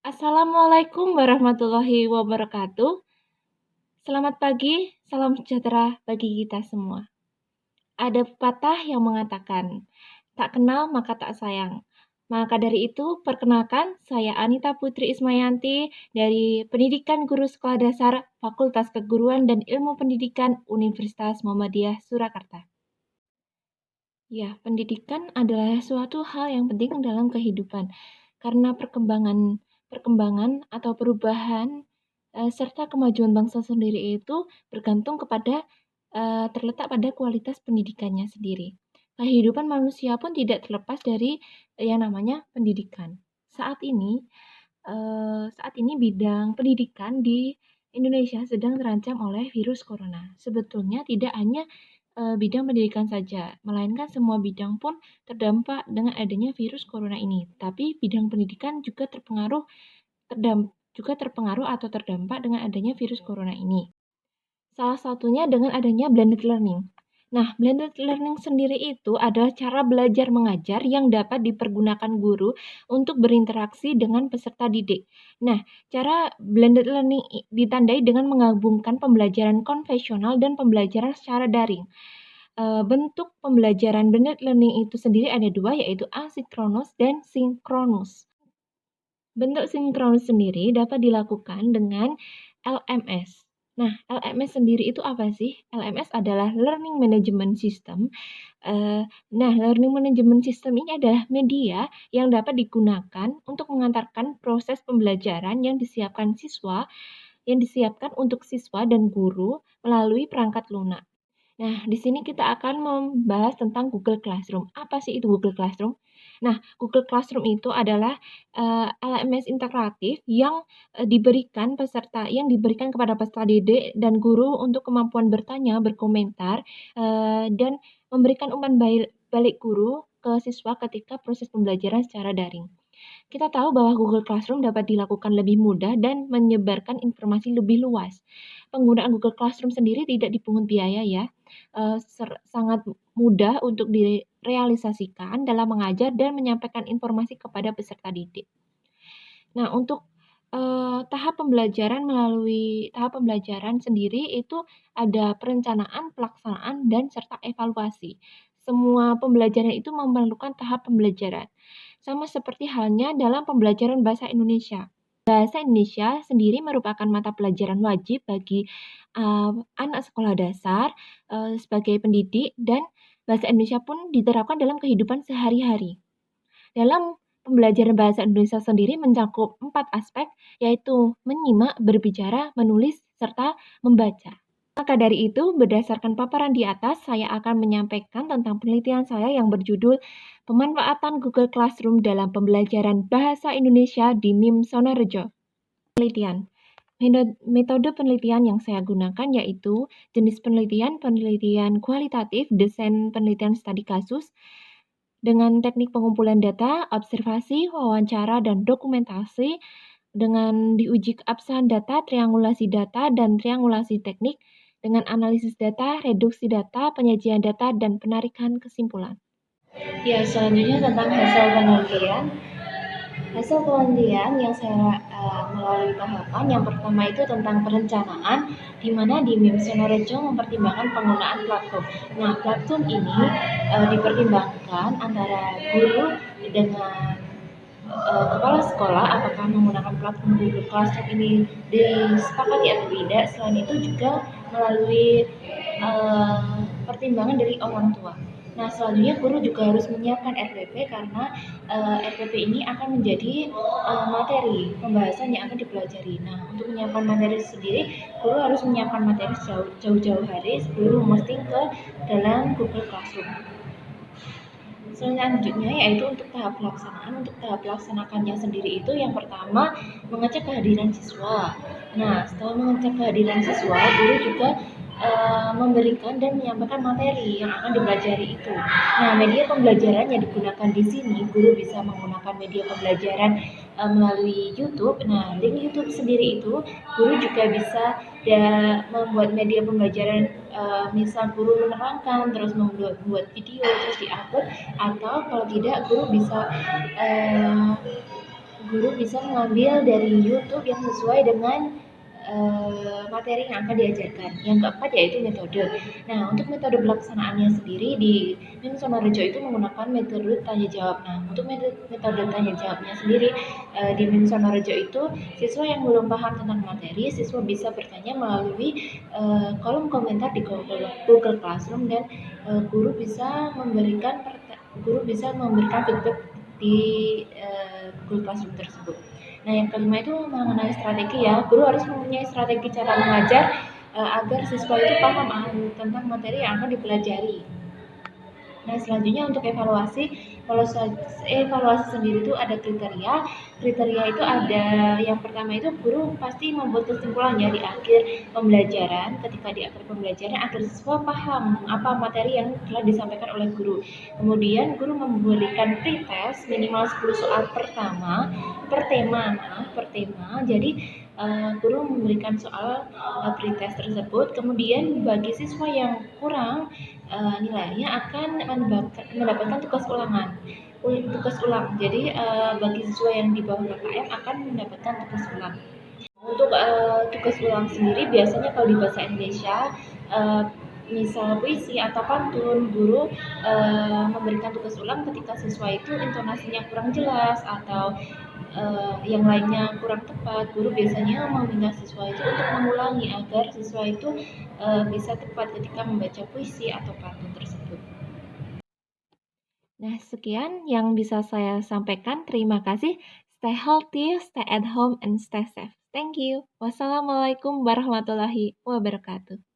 Assalamualaikum warahmatullahi wabarakatuh. Selamat pagi, salam sejahtera bagi kita semua. Ada pepatah yang mengatakan, tak kenal maka tak sayang. Maka dari itu, perkenalkan, saya Anita Putri Ismayanti dari Pendidikan Guru Sekolah Dasar Fakultas Keguruan dan Ilmu Pendidikan Universitas Muhammadiyah Surakarta. Ya, pendidikan adalah suatu hal yang penting dalam kehidupan karena perkembangan atau perubahan serta kemajuan bangsa sendiri itu bergantung kepada terletak pada kualitas pendidikannya sendiri. Kehidupan manusia pun tidak terlepas dari yang namanya pendidikan. Saat ini bidang pendidikan di Indonesia sedang terancam oleh virus corona. Sebetulnya tidak hanya bidang pendidikan saja, melainkan semua bidang pun terdampak dengan adanya virus corona ini. Tapi bidang pendidikan juga terpengaruh atau terdampak dengan adanya virus corona ini. Salah satunya dengan adanya blended learning. Nah, blended learning sendiri itu adalah cara belajar mengajar yang dapat dipergunakan guru untuk berinteraksi dengan peserta didik. Nah, cara blended learning ditandai dengan menggabungkan pembelajaran konvensional dan pembelajaran secara daring. Bentuk pembelajaran blended learning itu sendiri ada dua, yaitu asinkronus dan sinkronus. Bentuk sinkronus sendiri dapat dilakukan dengan LMS. Nah, LMS sendiri itu apa sih? LMS adalah Learning Management System. Learning Management System ini adalah media yang dapat digunakan untuk mengantarkan proses pembelajaran yang disiapkan untuk siswa dan guru melalui perangkat lunak. Nah, di sini kita akan membahas tentang Google Classroom. Apa sih itu Google Classroom? Nah, Google Classroom itu adalah LMS integratif yang diberikan kepada peserta didik dan guru untuk kemampuan bertanya, berkomentar, dan memberikan umpan balik guru ke siswa ketika proses pembelajaran secara daring. Kita tahu bahwa Google Classroom dapat dilakukan lebih mudah dan menyebarkan informasi lebih luas. Penggunaan Google Classroom sendiri tidak dipungut biaya ya, sangat mudah untuk direalisasikan dalam mengajar dan menyampaikan informasi kepada peserta didik. Nah, untuk tahap pembelajaran sendiri itu ada perencanaan, pelaksanaan, dan serta evaluasi. Semua pembelajaran itu memerlukan tahap pembelajaran. Sama seperti halnya dalam pembelajaran bahasa Indonesia. Bahasa Indonesia sendiri merupakan mata pelajaran wajib bagi anak sekolah dasar sebagai pendidik, dan bahasa Indonesia pun diterapkan dalam kehidupan sehari-hari. Dalam pembelajaran bahasa Indonesia sendiri mencakup 4 aspek, yaitu menyimak, berbicara, menulis, serta membaca. Maka dari itu, berdasarkan paparan di atas, saya akan menyampaikan tentang penelitian saya yang berjudul Pemanfaatan Google Classroom dalam Pembelajaran Bahasa Indonesia di MIM Sonorejo. Penelitian. Metode penelitian yang saya gunakan yaitu jenis penelitian kualitatif, desain penelitian studi kasus, dengan teknik pengumpulan data, observasi, wawancara, dan dokumentasi, dengan diuji keabsahan data, triangulasi data, dan triangulasi teknik, dengan analisis data, reduksi data, penyajian data, dan penarikan kesimpulan. Ya, selanjutnya tentang hasil penelitian. Hasil penelitian yang saya melalui tahapan yang pertama itu tentang perencanaan, di mana di MIM Sonorejo mempertimbangkan penggunaan platform. Nah, platform ini dipertimbangkan antara guru dengan kepala sekolah apakah menggunakan platform Google Classroom ini disepakati atau tidak. Selain itu juga melalui pertimbangan dari orang tua. Nah, selanjutnya guru juga harus menyiapkan RPP karena RPP ini akan menjadi materi pembahasan yang akan dipelajari. Nah, untuk menyiapkan materi sendiri, guru harus menyiapkan materi jauh-jauh hari sebelum memposting ke dalam Google Classroom. Selanjutnya yaitu untuk tahap pelaksanaan. Untuk tahap pelaksanakannya sendiri itu yang pertama mengecek kehadiran siswa. Nah, setelah mengecek kehadiran siswa, guru juga memberikan dan menyampaikan materi yang akan dipelajari itu. Nah, media pembelajaran yang digunakan di sini, guru bisa menggunakan media pembelajaran melalui YouTube. Nah, link YouTube sendiri itu, guru juga bisa membuat media pembelajaran, misal guru menerangkan, terus membuat video, terus diupload, atau kalau tidak, guru bisa Guru bisa mengambil dari YouTube yang sesuai dengan materi yang akan diajarkan. Yang keempat yaitu metode. Nah, untuk metode pelaksanaannya sendiri di BIM Sonorejo itu menggunakan metode tanya jawab. Nah, untuk metode tanya jawabnya sendiri di BIM Sonorejo itu siswa yang belum paham tentang materi, siswa bisa bertanya melalui kolom komentar di Google Classroom dan guru bisa memberikan feedback di Google Classroom tersebut. Nah, yang kelima itu mengenai strategi ya. Guru harus mempunyai strategi cara mengajar agar siswa itu paham tentang materi yang akan dipelajari. Nah, selanjutnya untuk evaluasi, kalau evaluasi sendiri itu ada kriteria. Kriteria itu ada yang pertama itu guru pasti membuat kesimpulannya di akhir pembelajaran, ketika di akhir pembelajaran agar siswa paham apa materi yang telah disampaikan oleh guru. Kemudian guru memberikan pretest minimal 10 soal per tema. Jadi guru memberikan soal pretest tersebut. Kemudian bagi siswa yang kurang nilainya akan mendapatkan tugas ulang. Jadi bagi siswa yang di bawah KKM akan mendapatkan tugas ulang. Untuk tugas ulang sendiri biasanya kalau di bahasa Indonesia misal puisi atau pantun, guru memberikan tugas ulang ketika siswa itu intonasinya kurang jelas atau yang lainnya kurang tepat. Guru biasanya meminta siswa itu untuk mengulangi agar siswa itu bisa tepat ketika membaca puisi atau pantun tersebut. Nah, sekian yang bisa saya sampaikan. Terima kasih. Stay healthy, stay at home, and stay safe. Thank you. Wassalamualaikum warahmatullahi wabarakatuh.